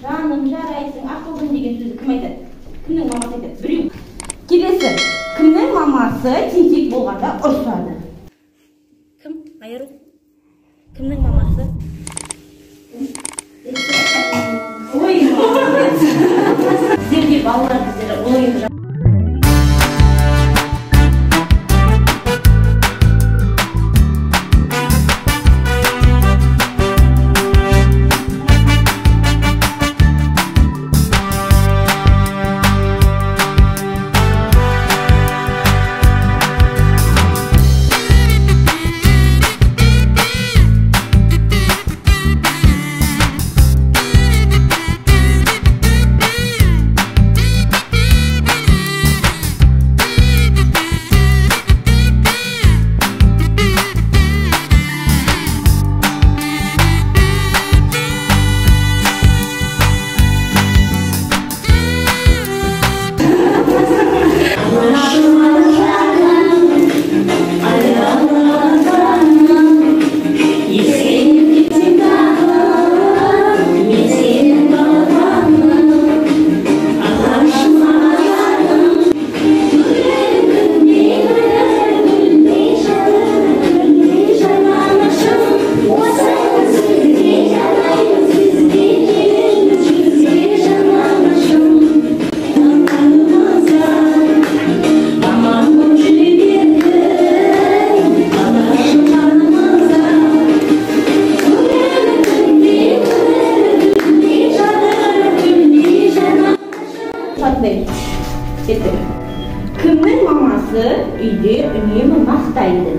Жаным жарайсың, ақылдым деген сөзді кім айтады? Кімнің мамасы айтады? Біреу. Келесі. Кімнің мамасы тентек болғанда ұрсады? Кім? Айыру. Кімнің мамасы? Ой, сіздерге балалар біздері ойын Кімнің мамасы үйде үнемі мақтайды?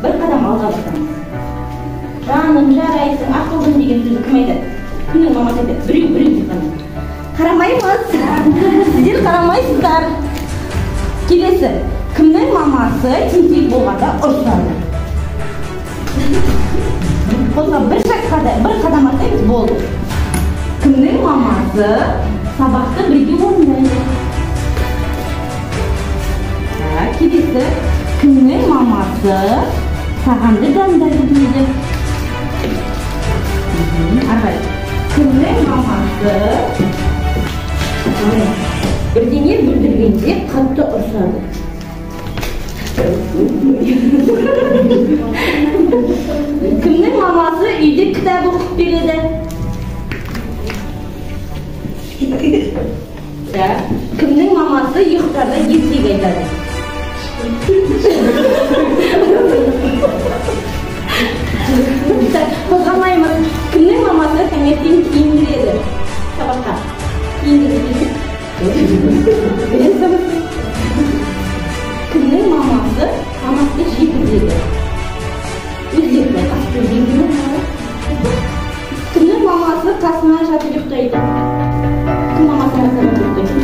Бір қадам алға басамыз. Жаным жарайсың, ақылдым деген сөзді кім айтады? Кімнің мамасы айтады? Біреу деп қана. Қарамаймыз. Сіздер қарамайсыздар. Келесі. Кімнің мамасы тентек болғанда ұрсады? Қолға бір қадам атаймыз, болды. Кімнің мамасы сабақты бірге орындайды? Келесі, кімнің мамасы сағанды дайындайды дейді? Арғай, кімнің мамасы бірдеңе бүлдіргенде қатты ұрсады? Кімнің мамасы үйде кітап оқып береді? Кімнің мамасы ұйықтарда ертек айтады? Қозғалмаймыз. Кімнің мамасы таңертең киіндіреді? Сабаққа. Киіндіреді. Кімнің мамасы тамақты жегізеді? Өздерді асты жеңгені ма? Кімнің мамасы қасына жатып ұйықтайды? Кім мамасы қасына ұйықтайды?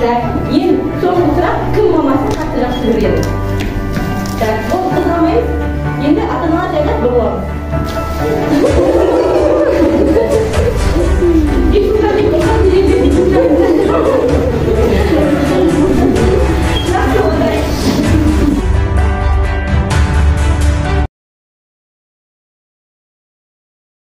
Ең соңғы сұрақ, кім мамасын қатты жақсы көреді? Ол қызғамайыз, енді ата-аналар жайлап бір боламыз.